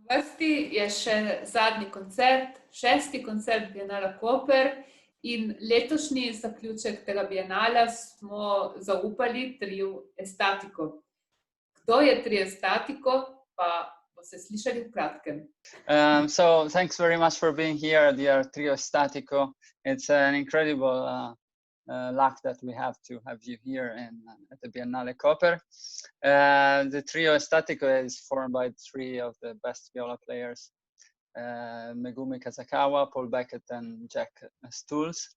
vrsti je še zadnji koncert, 6. koncert Biennale Koper in letošnji zaključek tega bienala smo zaupali triu ESTATICO. Kdo je trio ESTATICO, pa boste slišali v kratkem. So thanks very much for being here, dear trio ESTATICO. It's an incredible luck that we have to have you here at the Biennale Koper. The trio ESTATICO is formed by three of the best viola players, Megumi Kasakawa, Paul Beckett, and Jack Stulz.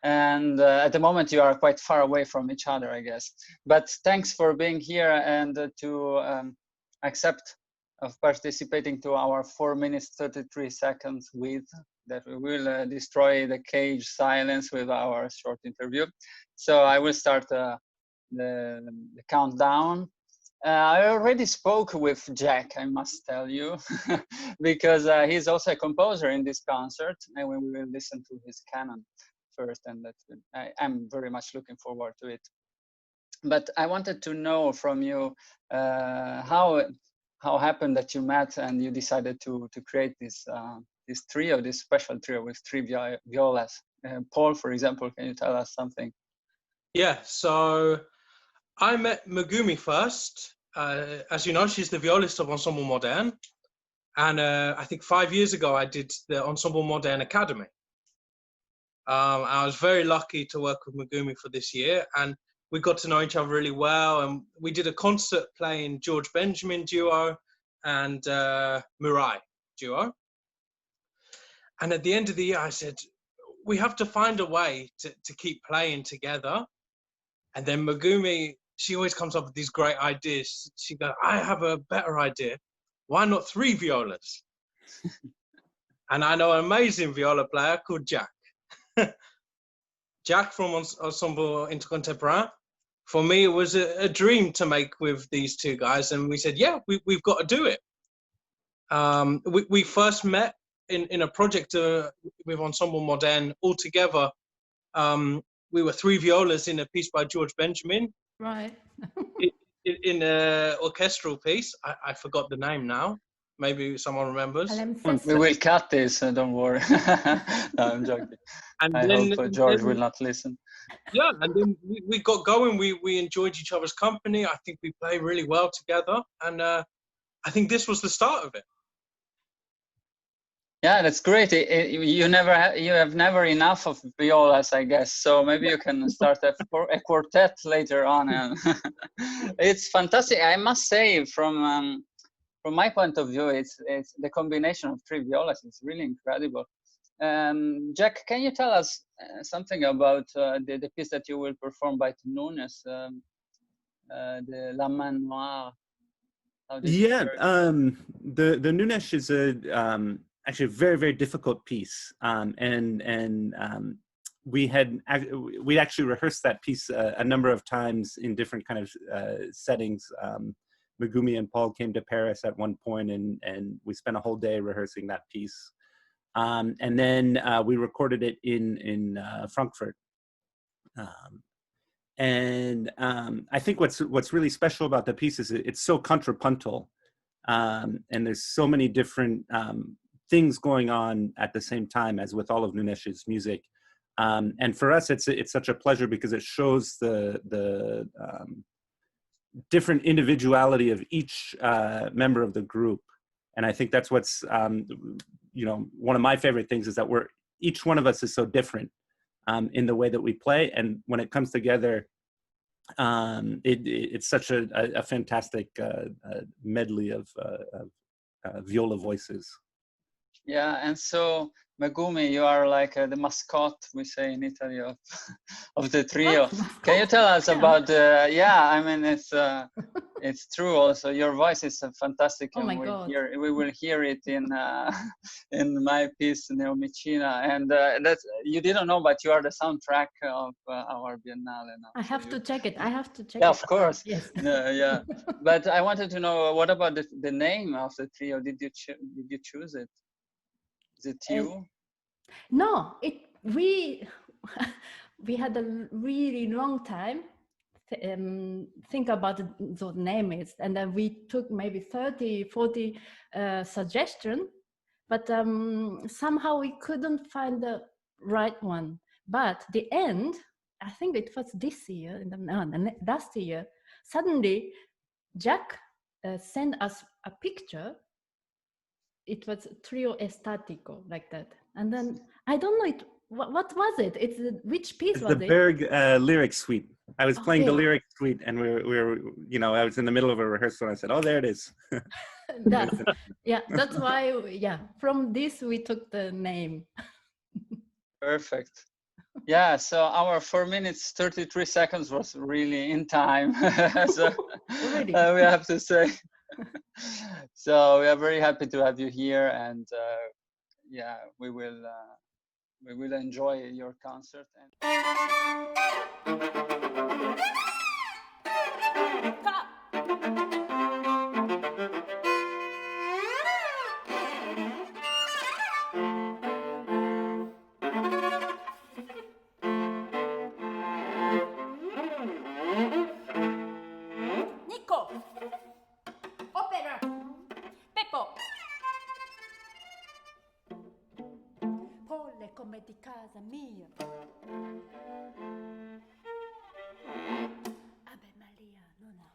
And at the moment you are quite far away from each other, I guess. But thanks for being here and to accept of participating to our 4 minutes 33 seconds with that we will destroy the cage silence with our short interview. So I will start the countdown. I already spoke with Jack, I must tell you, because he's also a composer in this concert, and we will listen to his canon first, and I'm very much looking forward to it. But I wanted to know from you how happened that you met and you decided to create this this trio, this special trio with three violas. Paul, for example, can you tell us something? Yeah, so I met Megumi first. As you know, she's the violist of Ensemble Modern. And I think 5 years ago, I did the Ensemble Modern Academy. I was very lucky to work with Megumi for this year. And we got to know each other really well. And we did a concert playing George Benjamin duo and Mirai duo. And at the end of the year, I said, we have to find a way to keep playing together. And then Megumi, she always comes up with these great ideas. She goes, I have a better idea. Why not 3 violas? And I know an amazing viola player called Jack. Jack from Ensemble Intercontemporain. For me, it was a dream to make with these two guys. And we said, yeah, we've got to do it. We first met in a project with Ensemble Modern all together. We were 3 violas in a piece by George Benjamin. Right. in an orchestral piece. I forgot the name now. Maybe someone remembers. We will cut this, don't worry. No, I'm joking. And I hope George will not listen. Yeah, and then we got going. We enjoyed each other's company. I think we played really well together. And I think this was the start of it. Yeah, that's great. You have never enough of violas, I guess. So maybe you can start a quartet later on. And it's fantastic. I must say, from my point of view, it's the combination of 3 violas. It's really incredible. Jack, can you tell us something about the piece that you will perform by Nunes, the La Main Noire? Yeah, the Nunes is actually a very, very difficult piece, we'd actually rehearsed that piece a number of times in different kind of settings. Megumi and Paul came to Paris at one point, and we spent a whole day rehearsing that piece, and then we recorded it in Frankfurt. I think what's really special about the piece is it's so contrapuntal, and there's so many different things going on at the same time as with all of Nunes's music. And for us, it's such a pleasure because it shows the different individuality of each member of the group. And I think that's what's, one of my favorite things is that each one of us is so different in the way that we play. And when it comes together, it's such a fantastic medley of viola voices. Yeah, and so Megumi, you are like the mascot, we say in Italy, of the trio. Can you tell us about yeah, I mean, it's true also. Your voice is fantastic. Oh my God. We will hear it in my piece, Neomicina. And that's, you didn't know, but you are the soundtrack of our Biennale now. I have to check it. I have to check it. Yeah, of course. Yes. Yeah. But I wanted to know, what about the name of the trio? Did you choose it? Is it you? No, we had a really long time think about the names, and then we took maybe 30, 40 suggestions, but somehow we couldn't find the right one. But the end, I think it was this year, last year, suddenly Jack sent us a picture. It was trio estatico, like that. And then I don't know what was it? It's which piece it's was the it? Berg lyric suite. I was playing the Okay. lyric suite, and we were, I was in the middle of a rehearsal, and I said, "Oh, there it is." That's why. From this we took the name. Perfect. Yeah, so our 4 minutes 33 seconds was really in time. So Really? we have to say. So we are very happy to have you here, and we will enjoy your concert. Come di casa mia. Ave Maria, nonna.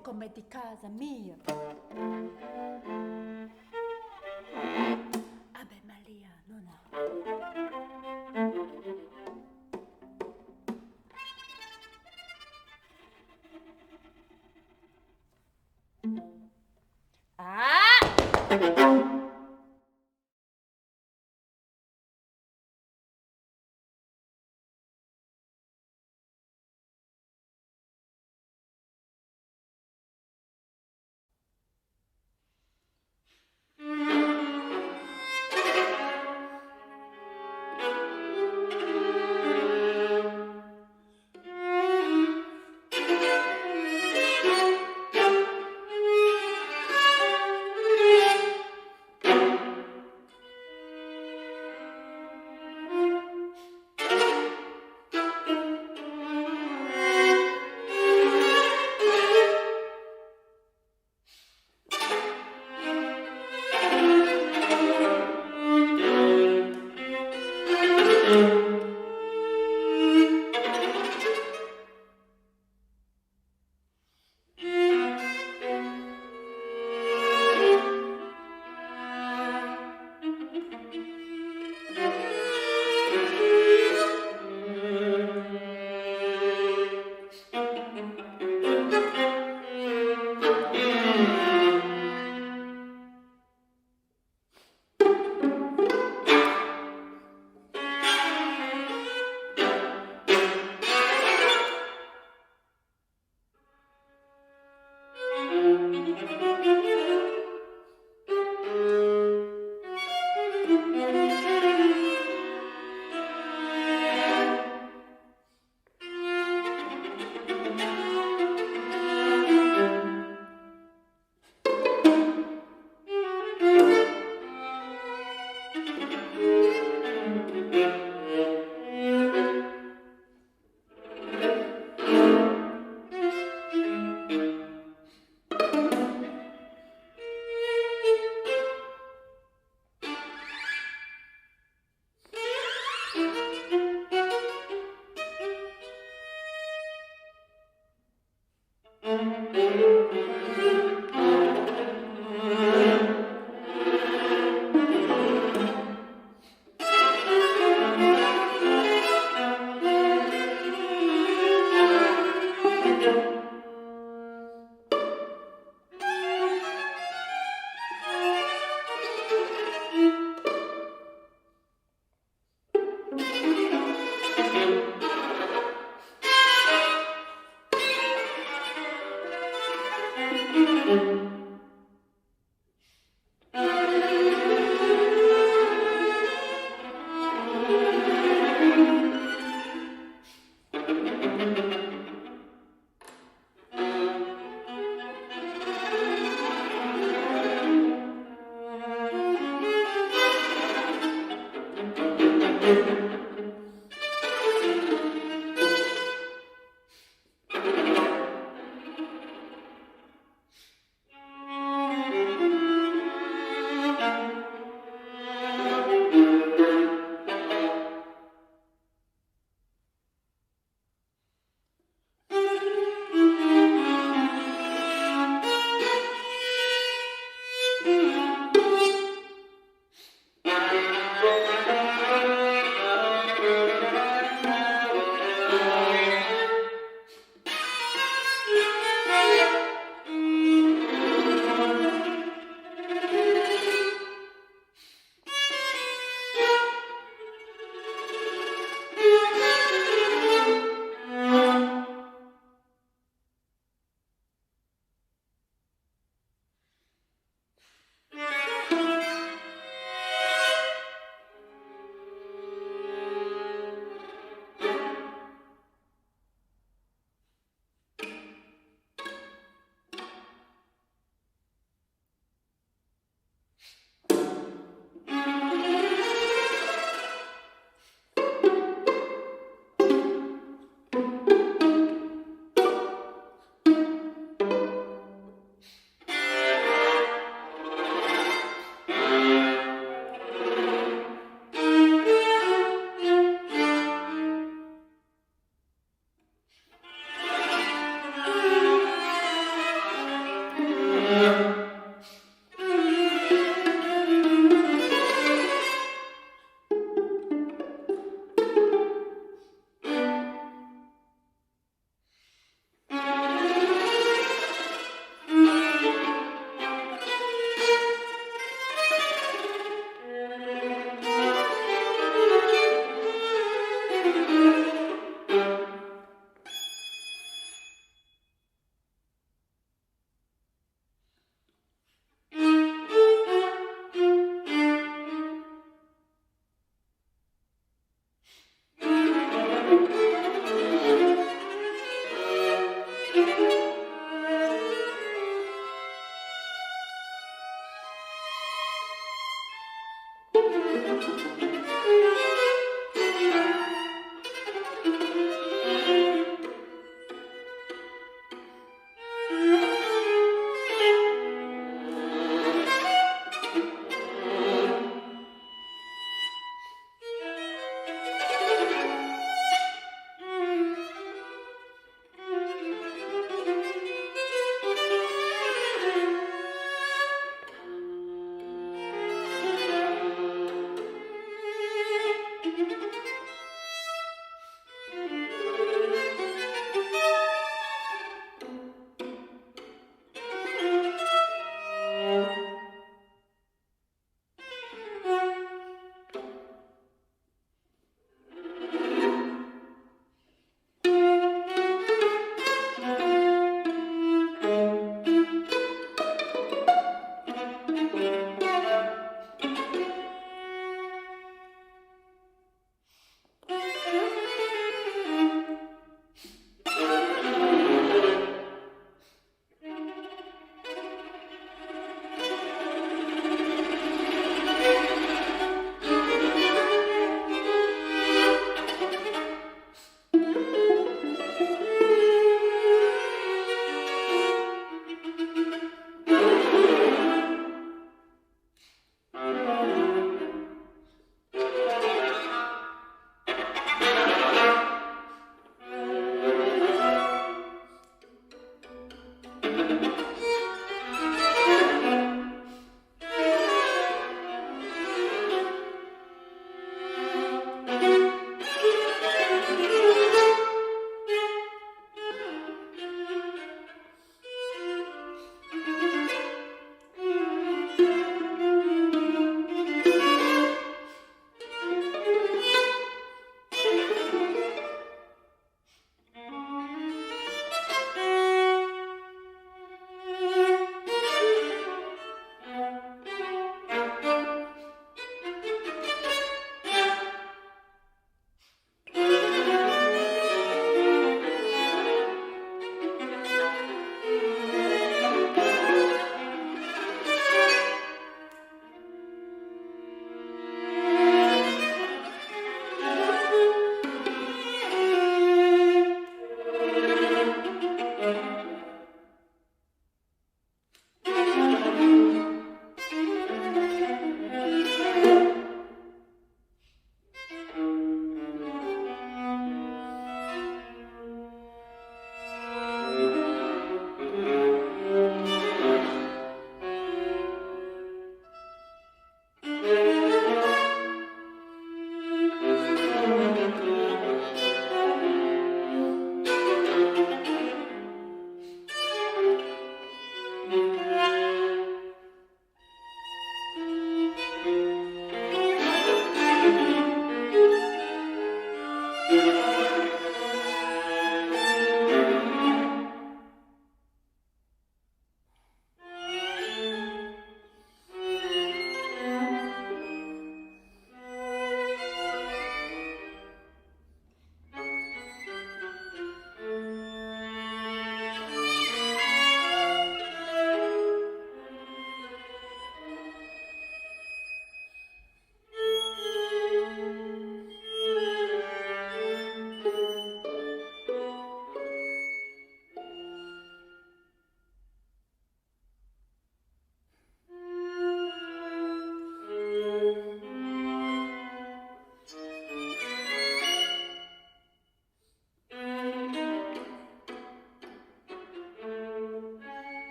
Come di casa mia. Ave Maria, nonna.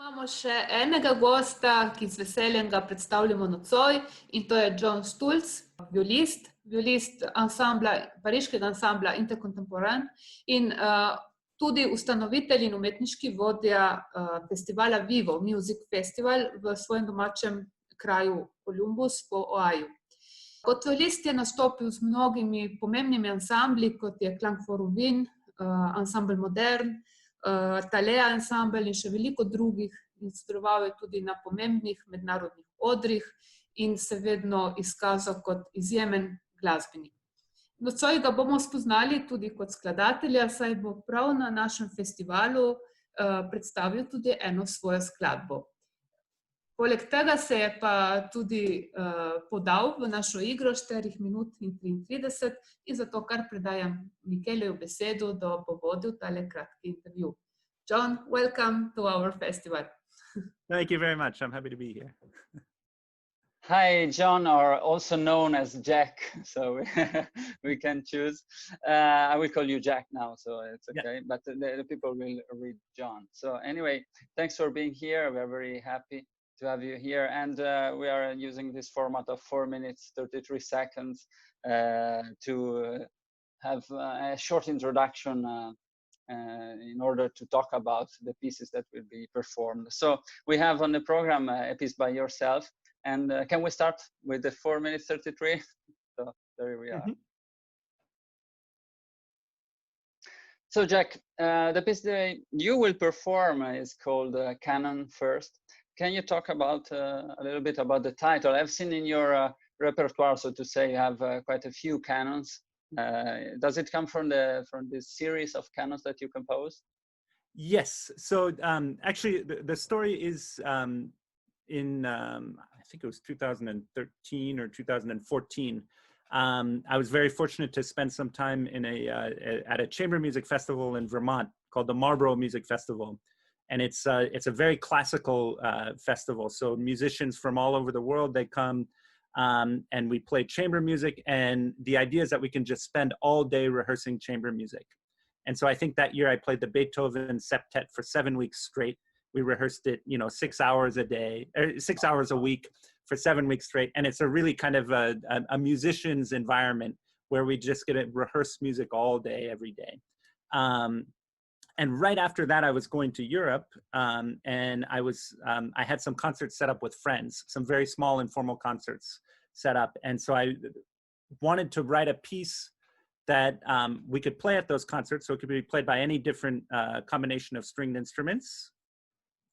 Imamo še enega gosta, ki z veseljem ga predstavljamo nocoj, in to je John Stulz, violist ansambla, pariškega ansambla Intercontemporain in tudi ustanovitelj in umetniški vodja festivala Vivo Music Festival v svojem domačem kraju Columbus po Ohaju. Kot violist je nastopil z mnogimi pomembnimi ansambli, kot je Klang for Wien, Ensemble Modern, Talea Ensemble in še veliko drugih, in sodeloval je tudi na pomembnih mednarodnih odrih in se vedno izkazal kot izjemen glasbenik. Nocoj ga bomo spoznali tudi kot skladatelja, saj bo prav na našem festivalu predstavil tudi eno svojo skladbo. Poleg tega se je pa tudi podal v našo igro 4 minut in 33 in zato kar predajam Micheleju besedo, da bo vodil tale kratki intervju. John, welcome to our festival. Thank you very much. I'm happy to be here. Hi, John, or also known as Jack, so we can choose. I will call you Jack now, so it's okay, yeah. But the people will read John. So anyway, thanks for being here. We are very happy to have you here, and we are using this format of 4 minutes 33 seconds to have a short introduction in order to talk about the pieces that will be performed. So we have on the program a piece by yourself, and can we start with the 4 minutes 33? So there we are. Mm-hmm. So Jack, the piece that you will perform is called Canon First. Can you talk about a little bit about the title? I've seen in your repertoire, so to say, you have quite a few canons. Does it come from this series of canons that you composed? Yes. So actually, the story is in I think it was 2013 or 2014. I was very fortunate to spend some time in at a chamber music festival in Vermont called the Marlborough Music Festival. And it's a very classical festival. So musicians from all over the world, they come and we play chamber music. And the idea is that we can just spend all day rehearsing chamber music. And so I think that year I played the Beethoven septet for 7 weeks straight. We rehearsed it, 6 hours a day, 6 hours a week for 7 weeks straight. And it's a really kind of a musician's environment where we just get to rehearse music all day, every day. And right after that, I was going to Europe, and I had some concerts set up with friends, some very small informal concerts set up. And so I wanted to write a piece that we could play at those concerts, so it could be played by any different combination of stringed instruments,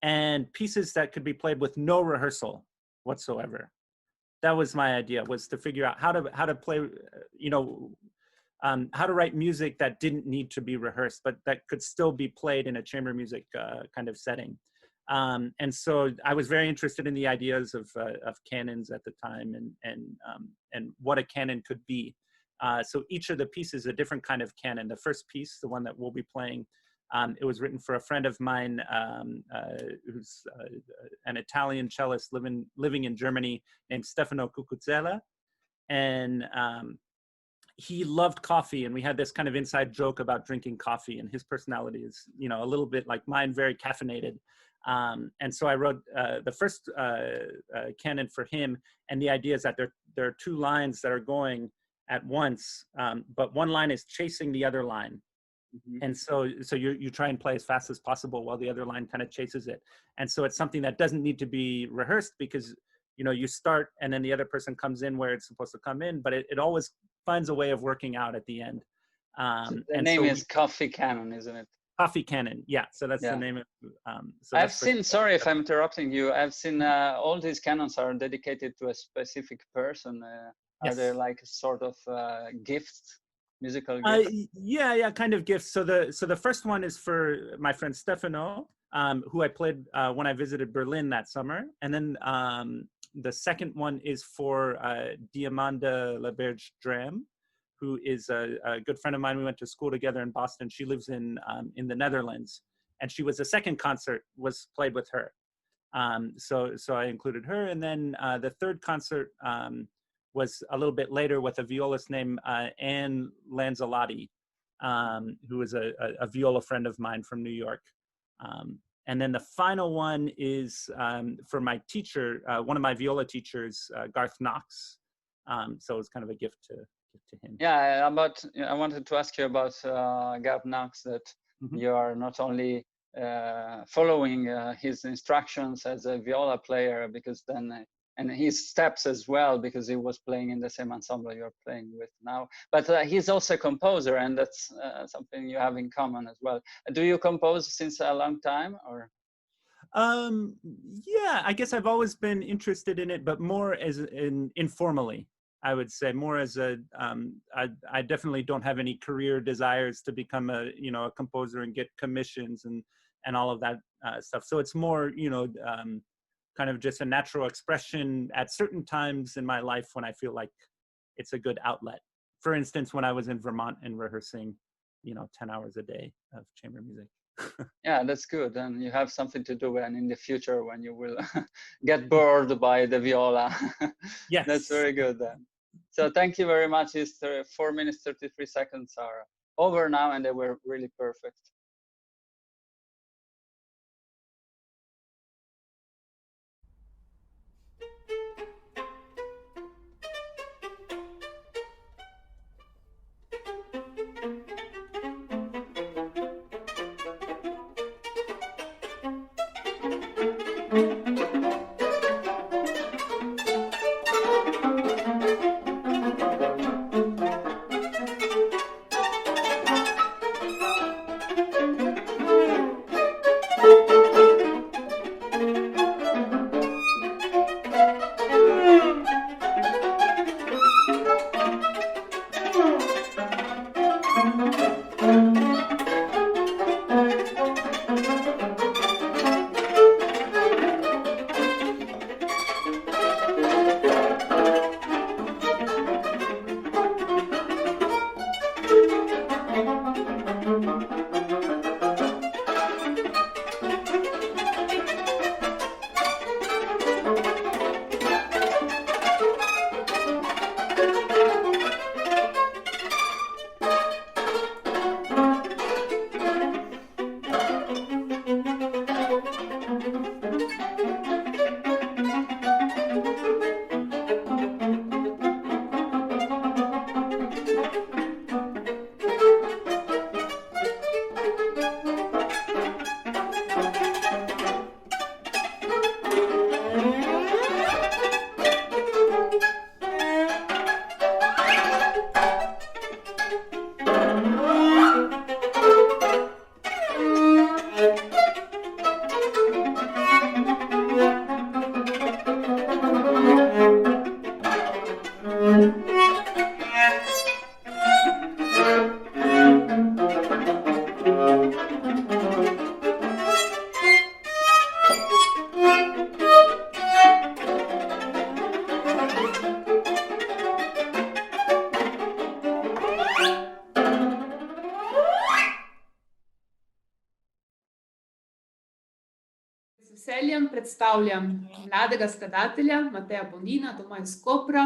and pieces that could be played with no rehearsal whatsoever. That was my idea, was to figure out how to play, how to write music that didn't need to be rehearsed, but that could still be played in a chamber music kind of setting. And so I was very interested in the ideas of canons at the time and what a canon could be. So each of the pieces is a different kind of canon. The first piece, the one that we'll be playing, it was written for a friend of mine who's an Italian cellist living in Germany named Stefano Cucuzzella. And he loved coffee, and we had this kind of inside joke about drinking coffee, and his personality is, a little bit like mine, very caffeinated. And so I wrote the first canon for him, and the idea is that there are 2 lines that are going at once, but one line is chasing the other line. Mm-hmm. And so you try and play as fast as possible while the other line kind of chases it. And so it's something that doesn't need to be rehearsed, because you start and then the other person comes in where it's supposed to come in, but it always finds a way of working out at the end. So the name is Coffee Canon, isn't it? Coffee Canon, yeah. So that's the name of. So I've seen. Sorry if I'm interrupting you. I've seen all these canons are dedicated to a specific person. Yes. Are there like sort of gifts, musical gifts? Yeah, kind of gifts. So the first one is for my friend Stefano, who I played when I visited Berlin that summer, and then the second one is for Diamanda Laberge-Dram, who is a good friend of mine. We went to school together in Boston. She lives in the Netherlands, and the second concert was played with her. So I included her, and then the third concert was a little bit later with a violist named Anne Lanzalotti, who is a viola friend of mine from New York. And then the final one is for my teacher, one of my viola teachers, Garth Knox. So it's kind of a gift to him. Yeah, I wanted to ask you about Garth Knox, that you are not only following his instructions as a viola player, because then and his steps as well, because he was playing in the same ensemble you're playing with now, but he's also a composer, and that's something you have in common as well. Do you compose since a long time, or? Yeah, I guess I've always been interested in it, but more as informally, I would say. More as a I definitely don't have any career desires to become a a composer and get commissions and all of that stuff. So it's more kind of just a natural expression at certain times in my life when I feel like it's a good outlet. For instance, when I was in Vermont and rehearsing 10 hours a day of chamber music. Yeah, that's good. And you have something to do, and in the future when you will get bored by the viola. Yes. That's very good then. So thank you very much. It's 4 minutes 33 seconds are over now, and they were really perfect. Z veseljem predstavljam mladega skladatelja Mateja Bonina, doma iz Kopra,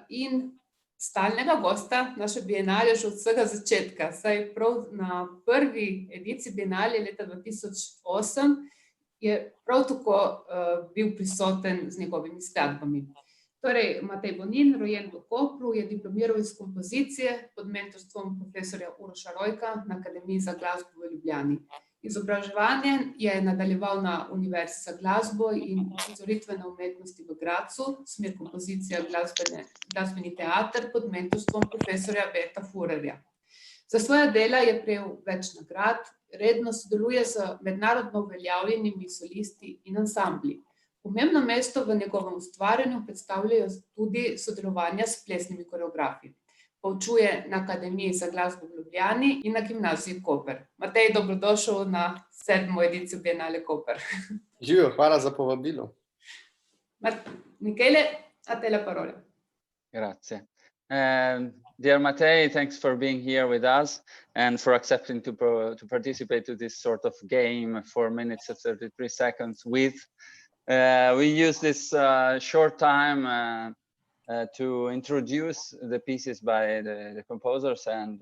in stalnega gosta naše bienale že od vsega začetka. Saj prav na prvi ediciji bienale leta 2008 je prav tako bil prisoten z njegovimi skladbami. Torej, Matej Bonin, rojen v Kopru, je diplomiral iz kompozicije pod mentorstvom profesorja Uroša Rojka na Akademiji za glasbo v Ljubljani. Izobraževanje je nadaljeval na Univerzi za glasbo in uprizoritvene umetnosti v Gradcu, smer kompozicija glasbeni teater pod mentorstvom profesorja Berta Furerja. Za svoja dela je prejel več nagrad, redno sodeluje z mednarodno uveljavljenimi solisti in ansambli. Pomembno mesto v njegovem ustvarjanju predstavljajo tudi sodelovanja s plesnimi koreografi. Poučuje na Akademiji za glasbo v Ljubljani in na Gimnaziji Koper. Matej, dobrodošel na 7. edicijo Biennale Koper. Živijo, hvala za povabilo. Michele, a te la parola. Grazie. Dear Matej, thanks for being here with us and for accepting to participate to this sort of game, 4 minutes and 33 seconds with. We use this short time to introduce the pieces by the composers and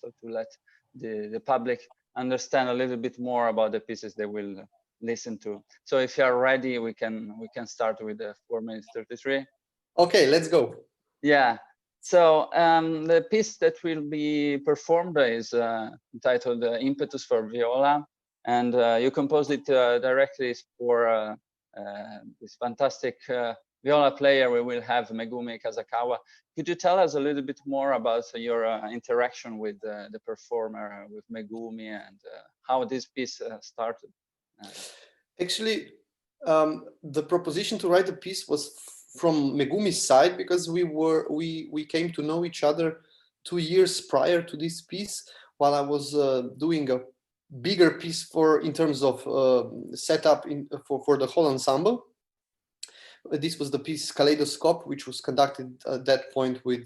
so to let the public understand a little bit more about the pieces they will listen to. So if you are ready, we can start with the 4 minutes 33. Okay, let's go. Yeah. So the piece that will be performed is entitled Impetus for Viola, and you composed it directly for this fantastic viola player. We will have Megumi Kasakawa. Could you tell us a little bit more about your interaction with the performer, with Megumi, and how this piece started? Actually, the proposition to write a piece was from Megumi's side, because we came to know each other 2 years prior to this piece, while I was doing a bigger piece in terms of setup for the whole ensemble. This was the piece Kaleidoscope, which was conducted at that point with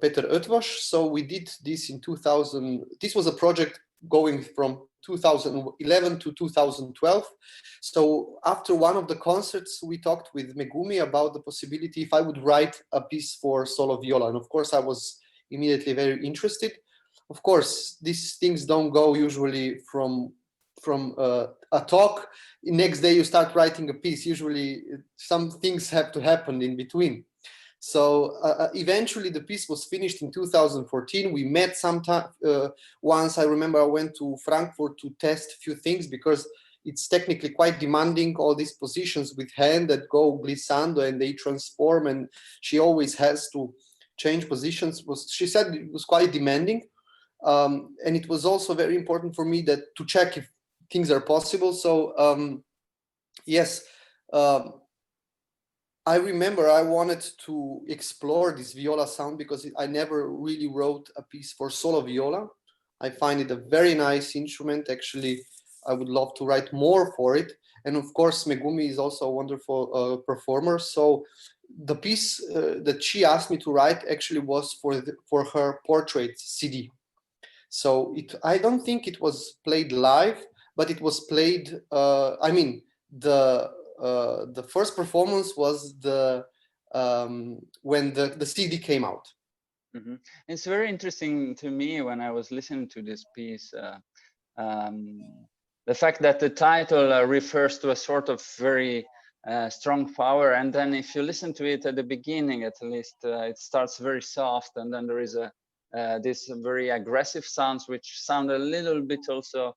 Peter Ötvös. So we did this in 2000. This was a project going from 2011 to 2012. So after one of the concerts, we talked with Megumi about the possibility if I would write a piece for solo viola. And of course, I was immediately very interested. Of course, these things don't go usually from a talk. Next day you start writing a piece. Usually some things have to happen in between. So eventually the piece was finished in 2014. We met sometime once. I remember I went to Frankfurt to test a few things, because it's technically quite demanding, all these positions with hand that go glissando and they transform, and she always has to change positions. She said it was quite demanding, and it was also very important for me to check if things are possible. So yes, I remember I wanted to explore this viola sound, because I never really wrote a piece for solo viola. I find it a very nice instrument. Actually, I would love to write more for it. And of course, Megumi is also a wonderful performer. So the piece that she asked me to write actually was for her portrait CD. So I don't think it was played live, but it was played. I mean, the first performance was when the CD came out. Mm-hmm. It's very interesting to me when I was listening to this piece, the fact that the title refers to a sort of very strong power, and then if you listen to it at the beginning, at least, it starts very soft, and then there is this very aggressive sounds, which sound a little bit also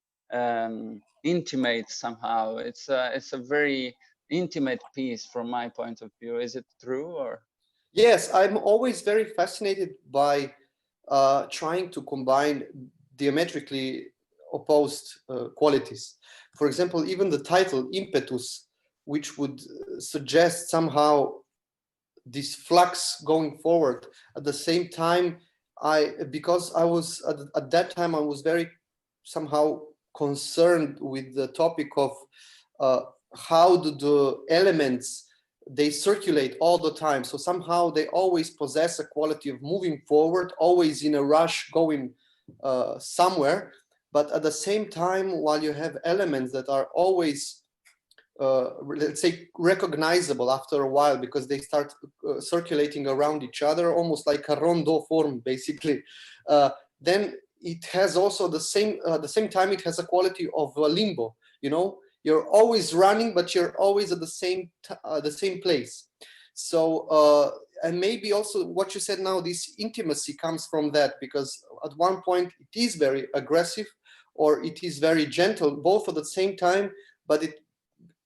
intimate somehow. It's a very intimate piece from my point of view. Is it true, or? Yes, I'm always very fascinated by trying to combine diametrically opposed qualities. For example, even the title Impetus, which would suggest somehow this flux going forward. At the same time, because I was at that time, I was very somehow concerned with the topic of how do the elements, they circulate all the time. So somehow they always possess a quality of moving forward, always in a rush going somewhere. But at the same time, while you have elements that are always, let's say, recognizable after a while, because they start circulating around each other, almost like a rondeau form, basically, then it has also the same time, it has a quality of limbo. You know, you're always running, but you're always at the same place. So and maybe also what you said now, this intimacy comes from that, because at one point it is very aggressive or it is very gentle, both at the same time, but it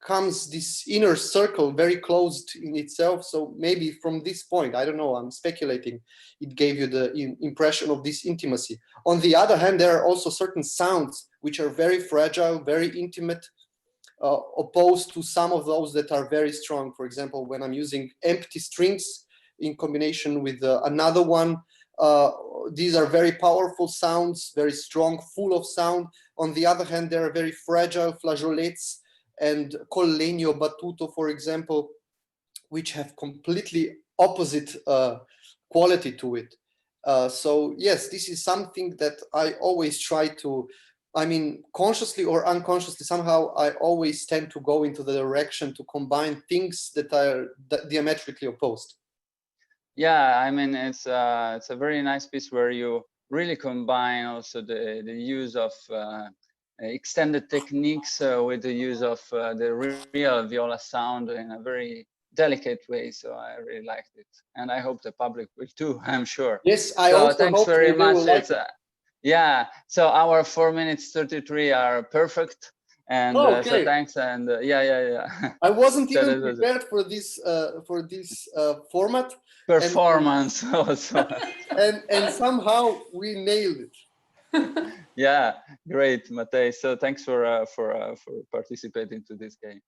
comes this inner circle very closed in itself. So maybe from this point, I don't know, I'm speculating, it gave you the impression of this intimacy. On the other hand, there are also certain sounds which are very fragile, very intimate, opposed to some of those that are very strong. For example, when I'm using empty strings in combination with another one, these are very powerful sounds, very strong, full of sound. On the other hand, there are very fragile flageolets and col legno battuto, for example, which have completely opposite quality to it. So yes, this is something that I always try to, I mean, consciously or unconsciously, somehow I always tend to go into the direction to combine things that are diametrically opposed. Yeah, I mean, it's a very nice piece where you really combine also the use of extended techniques with the use of the real viola sound in a very delicate way. So I really liked it, and I hope the public will too. I'm sure. Yes, I so also thanks hope very they much. will like It's yeah. So our 4 minutes 33 are perfect, and okay. so thanks. And yeah. I wasn't So even prepared for this format. Performance also. and somehow we nailed it. Yeah, great, Matej. So thanks for participating to this game.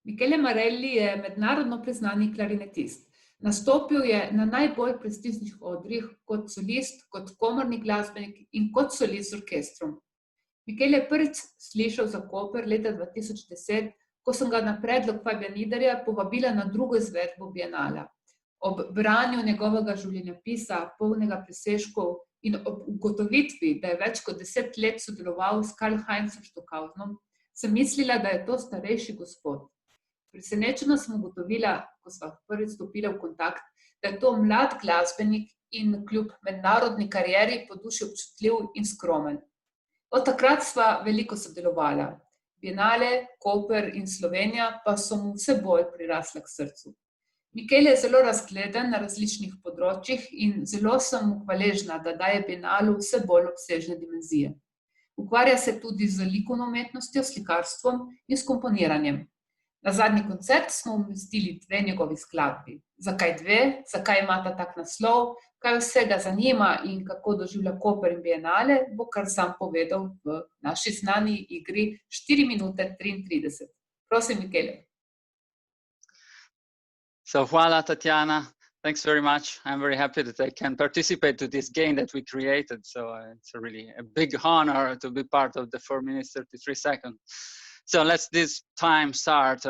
Michele Marelli je mednarodno priznani klarinetist. Nastopil je na najbolj prestižnih odrih kot solist, kot komorni glasbenik in kot solist z orkestrom. Michele je prvič slišal za Koper leta 2010, ko sem ga na predlog Fabianidarja povabila na drugo izvedbo Biennala. Ob branju njegovega življenjepisa, polnega presežkov, in ob ugotovitvi, da je več kot 10 let sodeloval s Karl-Heinzom Stockhausenom, sem mislila, da je to starejši gospod. Presenečeno sem ugotovila, ko sva prvič stopila v kontakt, da je to mlad glasbenik in kljub mednarodni karieri po duši občutljiv in skromen. Od takrat sva veliko sodelovala. Biennale, Koper in Slovenija pa so mu vse bolj prirasla k srcu. Michele je zelo razgleden na različnih področjih in zelo sem mu hvaležna, da daje Biennalu vse bolj obsežne dimenzije. Ukvarja se tudi z likovno umetnostjo, slikarstvom in s komponiranjem. Na zadnji koncert smo umestili 2 njegovi skladbi. Zakaj 2? Zakaj imata tak naslov? Kaj vse ga zanima in kako doživlja Koper in Biennale, bo kar sam povedal v naši znani igri 4 minute 33. Prosim, Michele. So, hvala, Tatjana. Thanks very much. I'm very happy that I can participate to this game that we created. So it's really a big honor to be part of the 4 minutes, 33 seconds. So let's this time start.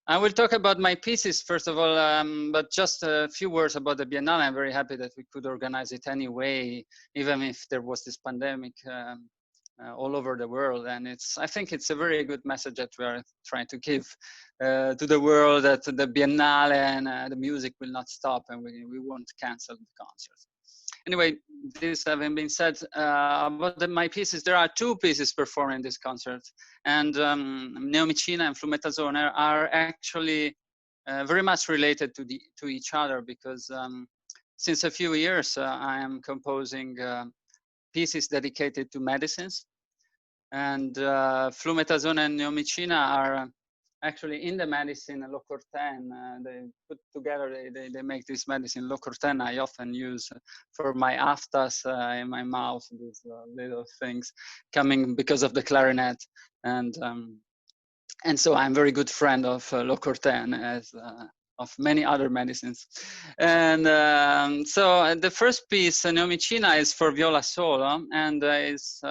I will talk about my pieces, first of all, but just a few words about the Biennale. I'm very happy that we could organize it anyway, even if there was this pandemic all over the world. And I think it's a very good message that we are trying to give to the world, that the Biennale and the music will not stop, and we won't cancel the concerts. Anyway, this having been said, about my pieces, there are 2 pieces performed in this concert, and Neomicina and Flumetasone are actually very much related to each other, because since a few years, I am composing pieces dedicated to medicines. And Flumetasone and Neomicina are actually in the medicine Locorten. They put together, they make this medicine Locorten I often use for my aftas in my mouth, these little things coming because of the clarinet. And so I'm very good friend of Locorten, as of many other medicines. And so the first piece, Neomicina, is for viola solo, and is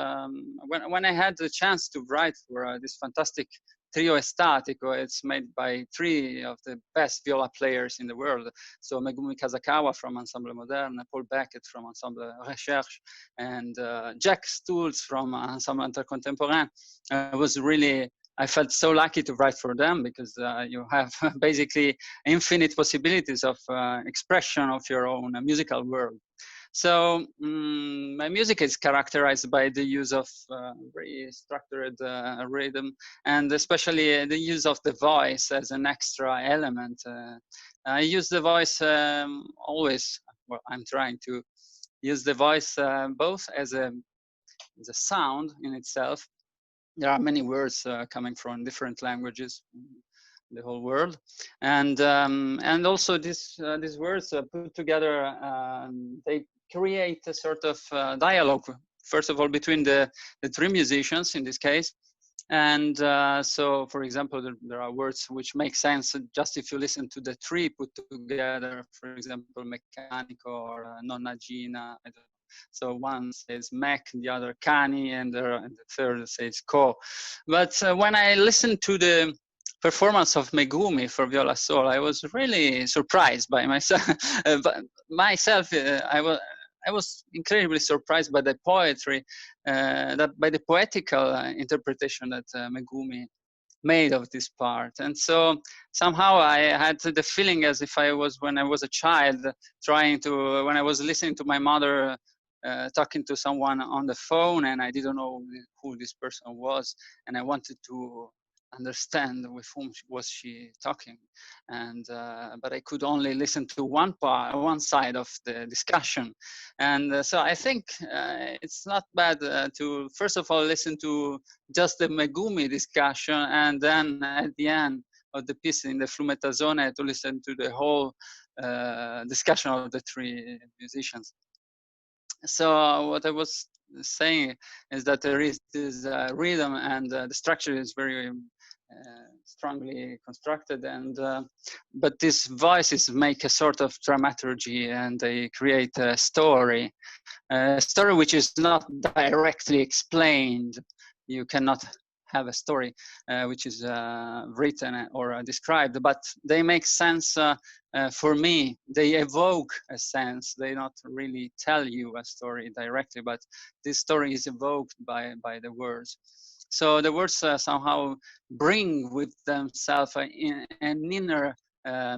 when I had the chance to write for this fantastic trio Estatico. It's made by 3 of the best viola players in the world. So Megumi Kasakawa from Ensemble Moderne, Paul Beckett from Ensemble Recherche, and Jack Stulz from Ensemble Intercontemporain. I felt so lucky to write for them, because you have basically infinite possibilities of expression of your own musical world. So my music is characterized by the use of very structured rhythm, and especially the use of the voice as an extra element. I use the voice always. Well, I'm trying to use the voice both as a sound in itself. There are many words coming from different languages, the whole world, and also these words put together, they create a sort of dialogue, first of all, between the 3 musicians in this case. And so, for example, there are words which make sense just if you listen to the 3 put together, for example, meccanico or nonnagina. I don't know. So one says mech, the other cani, and the third says co. But when I listened to the performance of Megumi for viola solo, I was really surprised by myself. I was incredibly surprised by the poetry, by the poetical interpretation that Megumi made of this part. And so somehow I had the feeling as if when I was a child, when I was listening to my mother talking to someone on the phone, and I didn't know who this person was, and I wanted to understand with whom was she talking, and but I could only listen to one side of the discussion. And so I think it's not bad to first of all listen to just the Megumi discussion, and then at the end of the piece in the Flumetasone to listen to the whole discussion of the 3 musicians. So what I was saying is that there is this rhythm, and the structure is very strongly constructed, and but these voices make a sort of dramaturgy, and they create a story which is not directly explained. You cannot have a story which is written or described, but they make sense for me. They evoke a sense. They not really tell you a story directly, but this story is evoked by the words. So the words somehow bring with themselves an inner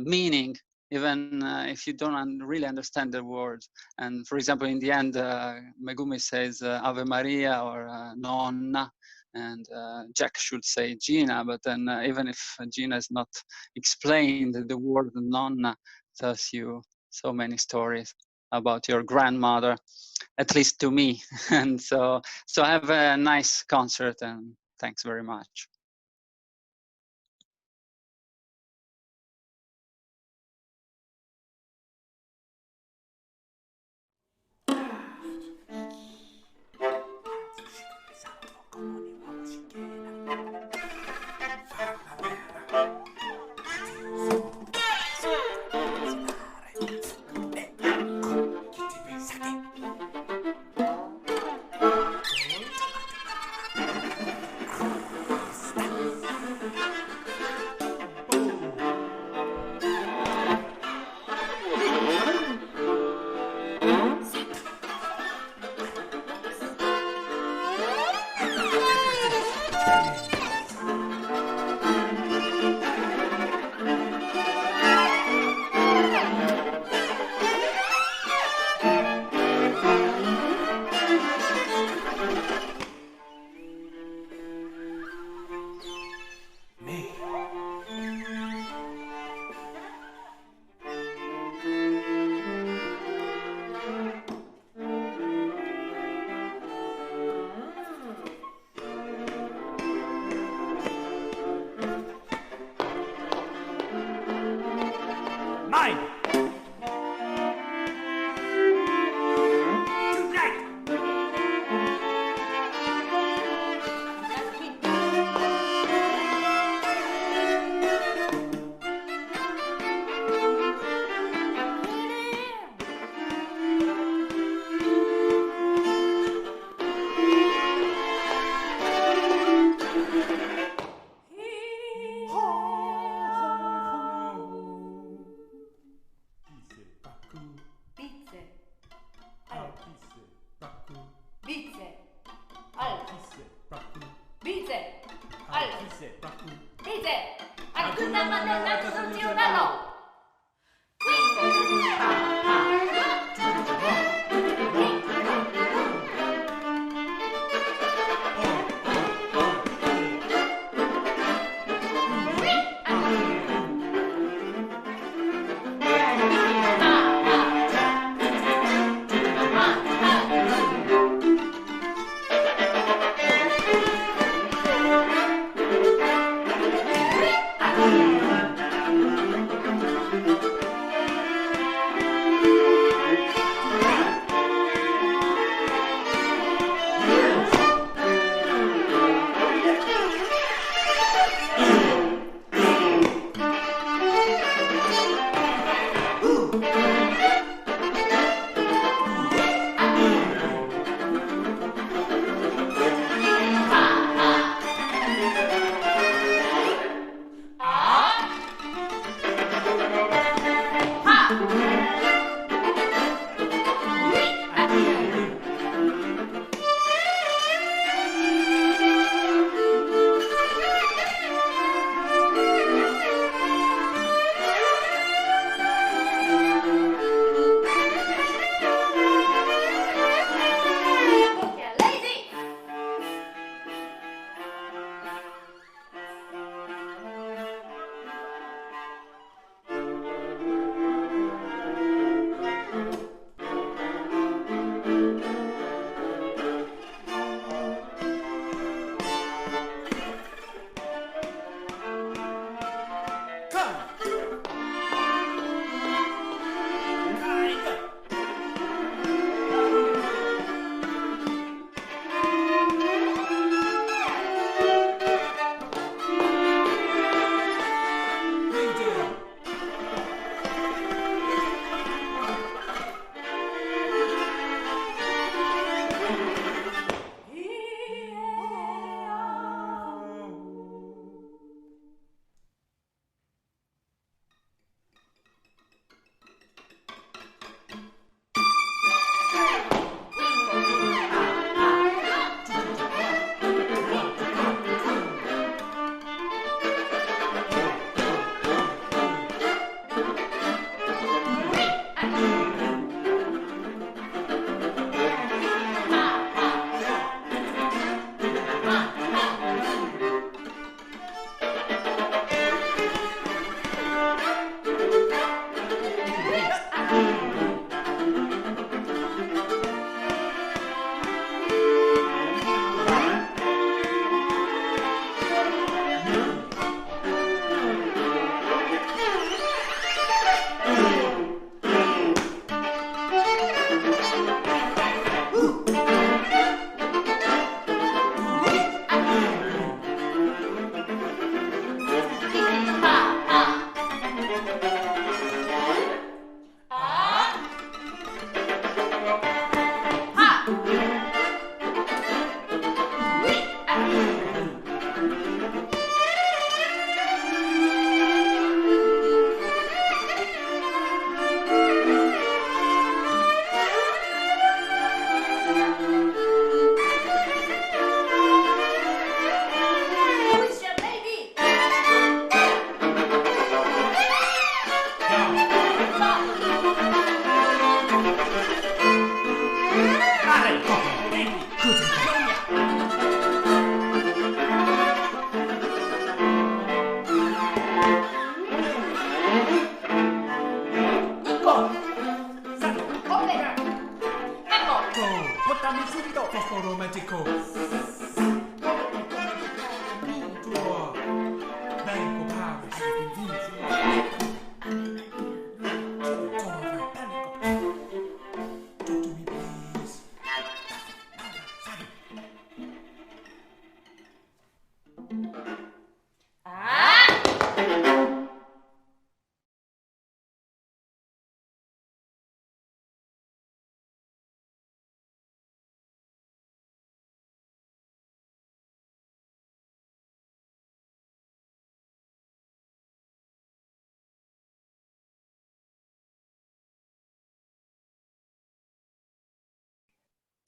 meaning, even if you don't really understand the words. And for example, in the end, Megumi says Ave Maria or Nonna, and Jack should say Gina, but then even if Gina is not explained, the word Nonna tells you so many stories about your grandmother, at least to me. And so have a nice concert, and thanks very much. Mine!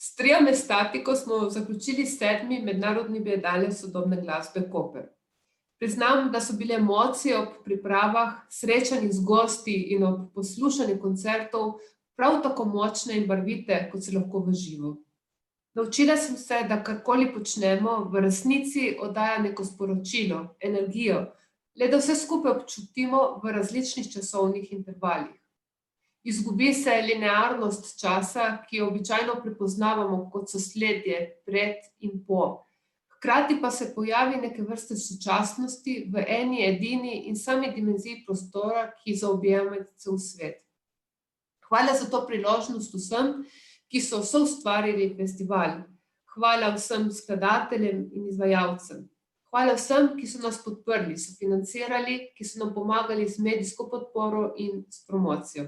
S triom ESTATICO smo zaključili 7. mednarodni bienale sodobne glasbe Koper. Priznam, da so bile emocije ob pripravah, srečanjih z gosti in ob poslušanju koncertov prav tako močne in barvite, kot se lahko v živo. Naučila sem se, da karkoli počnemo, v resnici oddaja neko sporočilo, energijo, le da vse skupaj občutimo v različnih časovnih intervalih. Izgubi se linearnost časa, ki jo običajno prepoznavamo kot sosledje pred in po. Hkrati pa se pojavi neke vrste sočasnosti v eni edini in sami dimenziji prostora, ki zaobjema cel svet. Hvala za to priložnost vsem, ki so soustvarili festival. Hvala vsem skladateljem in izvajalcem. Hvala vsem, ki so nas podprli, sofinancirali, ki so nam pomagali z medijsko podporo in s promocijo.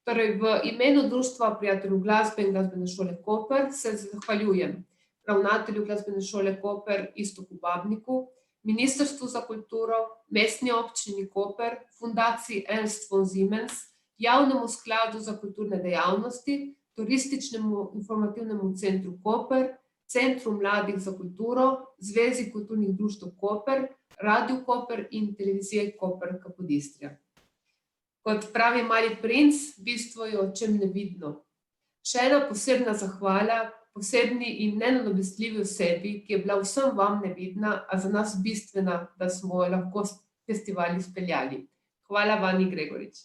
Torej, v imenu Društva prijateljev glasbe in glasbene šole Koper se zahvaljujem ravnatelju glasbene šole Koper Iztoku Babniku, Ministrstvu za kulturo, Mestni občini Koper, Fundaciji Ernst von Siemens, Javnemu skladu za kulturne dejavnosti, Turističnemu informativnemu centru Koper, Centru mladih za kulturo, Zvezi kulturnih društev Koper, Radiu Koper in televizije Koper Kapodistrija. Kot pravi Mali princ, bistvo je očem nevidno. Še ena posebna zahvala posebni in nenadomestljivi osebi, ki je bila vsem vam nevidna, a za nas bistvena, da smo lahko festival izpeljali. Hvala Vani Gregorič.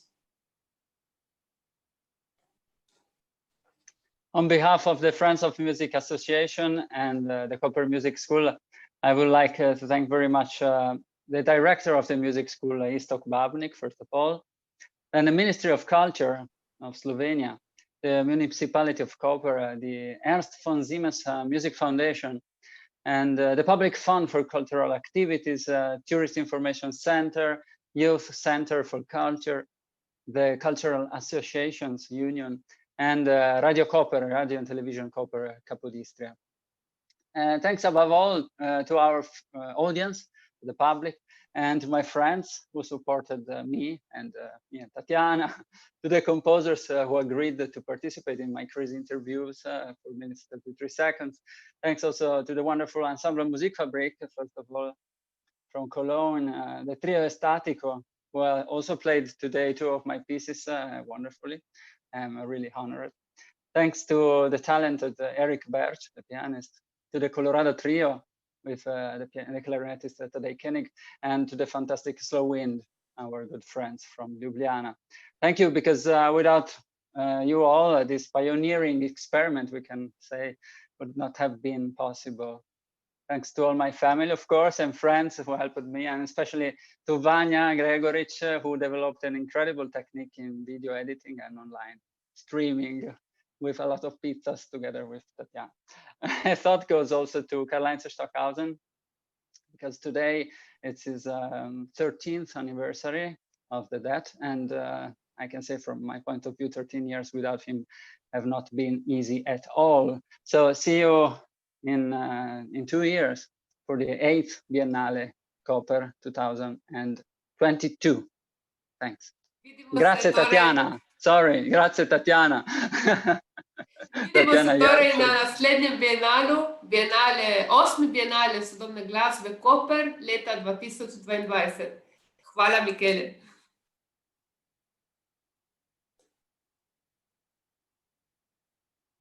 On behalf of the Friends of Music Association and the Koper Music School, I would like to thank very much the director of the music school, Istok Babnik, first of all, and the Ministry of Culture of Slovenia, the municipality of Koper, the Ernst von Siemens Music Foundation, and the Public Fund for Cultural Activities, Tourist Information Center, Youth Center for Culture, the Cultural Associations Union, and Radio Koper, Radio and Television Koper Kapodistria. Thanks above all to our audience, the public, and to my friends who supported me and Tatiana, to the composers who agreed to participate in my crazy interviews for minutes 33 seconds. Thanks also to the wonderful Ensemble Musikfabrik, first of all, from Cologne, the trio ESTATICO, who also played today 2 of my pieces wonderfully. I'm really honored. Thanks to the talented Eric Berch, the pianist, to the Colorado trio, with the clarinetist Tadej Koenig, and to the fantastic Slow Wind, our good friends from Ljubljana. Thank you, because without you all, this pioneering experiment, we can say, would not have been possible. Thanks to all my family, of course, and friends who helped me, and especially to Vanya Gregoric, who developed an incredible technique in video editing and online streaming, with a lot of pizzas together with Tatiana. A thought goes also to Karl-Heinz Stockhausen, because today it's his 13th anniversary of the death, and I can say from my point of view, 13 years without him have not been easy at all. So see you in 2 years for the 8th Biennale Koper 2022. Thanks. Grazie Tatiana. Sorry, grazie Tatiana. Vidimo se torej na naslednjem bienalu, 8. bienale sodobne glasbe Koper leta 2022. Hvala, Michele.